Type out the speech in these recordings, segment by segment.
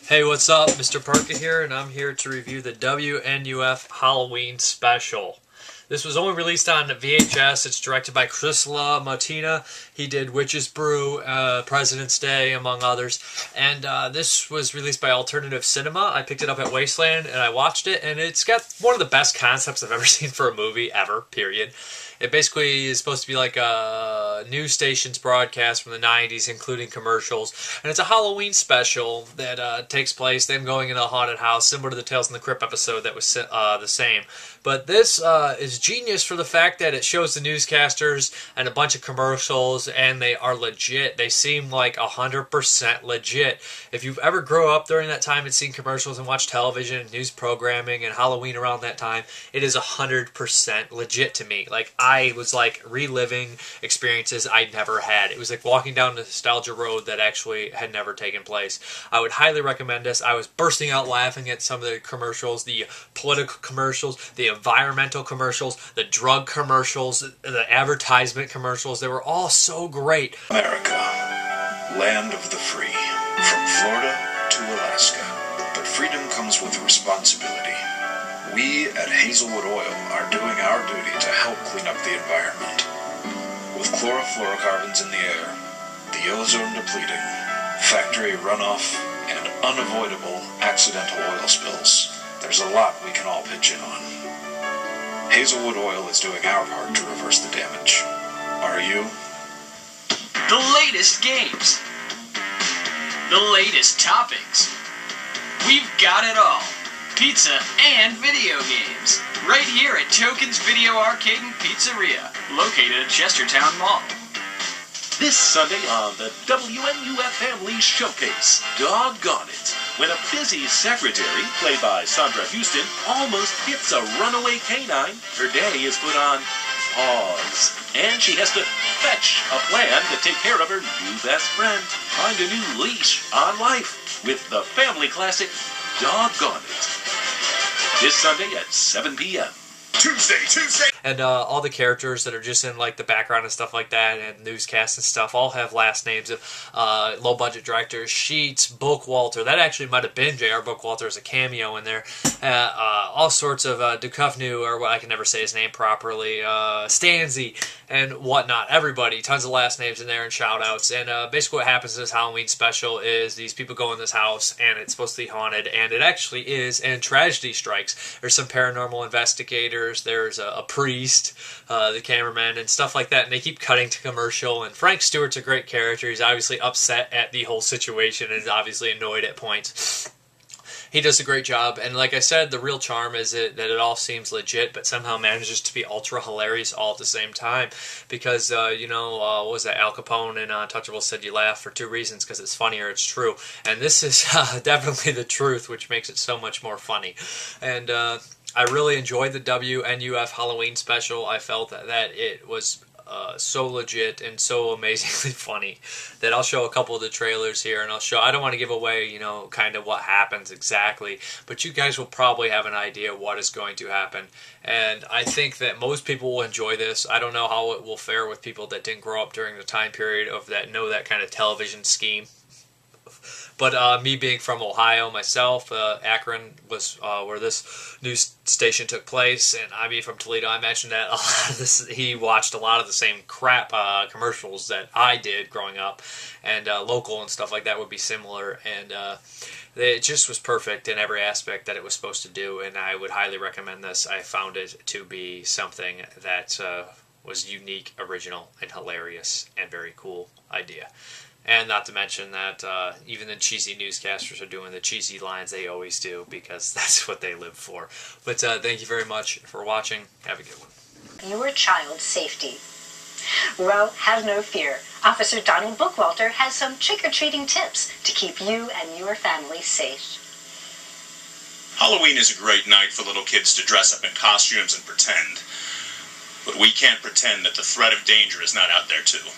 Hey, what's up? Mrparka here, and I'm here to review the WNUF Halloween special. This was only released on VHS. It's directed by LaMartina. He did Witch's Brew, President's Day, among others. And this was released by Alternative Cinema. I picked it up at Wasteland, and I watched it, and it's got one of the best concepts I've ever seen for a movie, ever, period. It basically is supposed to be like a news station's broadcast from the 90s, including commercials. And it's a Halloween special that takes place, them going in a haunted house, similar to the Tales from the Crypt episode that was the same. But this is genius for the fact that it shows the newscasters and a bunch of commercials, and they are legit. They seem like 100% legit. If you've ever grown up during that time and seen commercials and watched television and news programming and Halloween around that time, it is 100% legit to me. Like, I was like reliving experiences I'd never had. It was like walking down the nostalgia road that actually had never taken place. I would highly recommend this. I was bursting out laughing at some of the commercials, the political commercials, the environmental commercials, the drug commercials, the advertisement commercials. They were all so great. America, land of the free, from Florida to Alaska. But freedom comes with responsibility. We at Hazelwood Oil are doing our duty to help clean up the environment. With chlorofluorocarbons in the air, the ozone depleting, factory runoff, and unavoidable accidental oil spills, there's a lot we can all pitch in on. Hazelwood Oil is doing our part to reverse the damage. Are you? The latest games. The latest toppings. We've got it all. Pizza and video games. Right here at Tokens Video Arcade and Pizzeria, located at Chestertown Mall. This Sunday on the WNUF Family Showcase, Doggone It, when a busy secretary, played by Sandra Houston, almost hits a runaway canine, her day is put on pause, and she has to fetch a plan to take care of her new best friend. Find a new leash on life with the family classic Doggone It. This Sunday at 7 p.m. Tuesday. And all the characters that are just in like the background and stuff like that, and newscasts and stuff, all have last names of low-budget directors. Sheets, Bookwalter. That actually might have been J.R. Bookwalter as a cameo in there. All sorts of Duchovny, or what I can never say his name properly, Stanzi, and whatnot. Everybody, tons of last names in there and shout-outs. And basically what happens in this Halloween special is these people go in this house, and it's supposed to be haunted, and it actually is, and tragedy strikes. There's some paranormal investigators. There's a priest, the cameraman, and stuff like that, and they keep cutting to commercial, and Frank Stewart's a great character. He's obviously upset at the whole situation and is obviously annoyed at points. He does a great job, and like I said, the real charm is that it all seems legit, but somehow manages to be ultra hilarious all at the same time, because, what was that, Al Capone in Untouchables said you laugh for two reasons, because it's funny or it's true, and this is definitely the truth, which makes it so much more funny. And I really enjoyed the WNUF Halloween special. I felt that it was so legit and so amazingly funny that I'll show a couple of the trailers here, and I don't want to give away, kind of what happens exactly, but you guys will probably have an idea what is going to happen, and I think that most people will enjoy this. I don't know how it will fare with people that didn't grow up during the time period of that, know that kind of television scheme. But me being from Ohio myself, Akron was where this news station took place, and I being from Toledo, I imagine that a lot of this, he watched a lot of the same crap commercials that I did growing up, and local and stuff like that would be similar, and it just was perfect in every aspect that it was supposed to do, and I would highly recommend this. I found it to be something that was unique, original, and hilarious, and very cool idea. And not to mention that even the cheesy newscasters are doing the cheesy lines they always do, because that's what they live for. But thank you very much for watching. Have a good one. Your child's safety. Well, have no fear. Officer Donald Bookwalter has some trick-or-treating tips to keep you and your family safe. Halloween is a great night for little kids to dress up in costumes and pretend. But we can't pretend that the threat of danger is not out there too.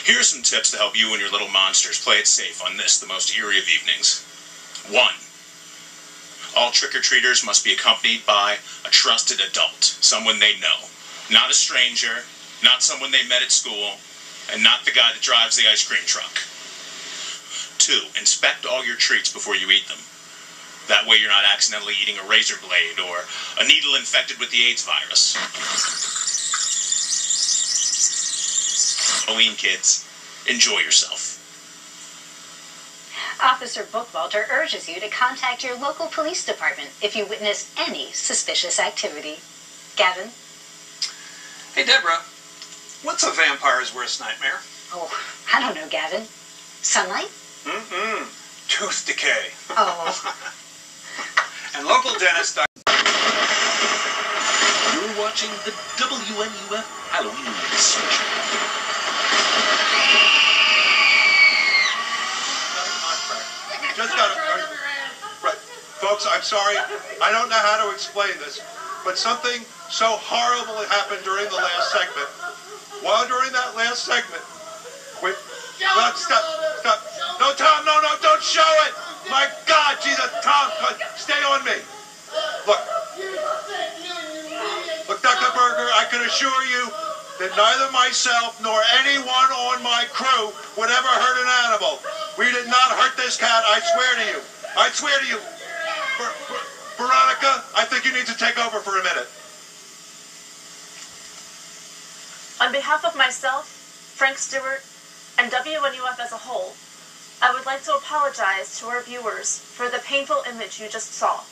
Here are some tips to help you and your little monsters play it safe on this, the most eerie of evenings. 1. All trick-or-treaters must be accompanied by a trusted adult, someone they know. Not a stranger, not someone they met at school, and not the guy that drives the ice cream truck. 2, inspect all your treats before you eat them. That way you're not accidentally eating a razor blade or a needle infected with the AIDS virus. Halloween, kids. Enjoy yourself. Officer Bookwalter urges you to contact your local police department if you witness any suspicious activity. Gavin? Hey, Deborah. What's a vampire's worst nightmare? Oh, I don't know, Gavin. Sunlight? Tooth decay. Oh. And local dentist... You're watching the WNUF Halloween special. Just got it. Right. Folks, I'm sorry. I don't know how to explain this, but something so horrible happened during the last segment. While during that last segment, stop. No, Tom, no, don't show it. My God, Jesus, Tom, stay on me. Look, Dr. Berger, I can assure you that neither myself nor anyone on my crew would ever hurt an animal. We did not hurt this cat, I swear to you. I swear to you. Veronica, I think you need to take over for a minute. On behalf of myself, Frank Stewart, and WNUF as a whole, I would like to apologize to our viewers for the painful image you just saw.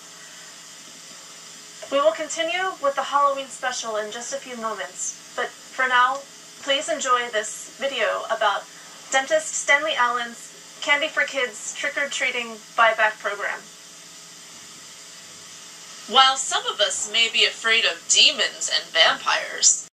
We will continue with the Halloween special in just a few moments, but for now, please enjoy this video about dentist Stanley Allen's Candy for Kids trick-or-treating buyback program. While some of us may be afraid of demons and vampires,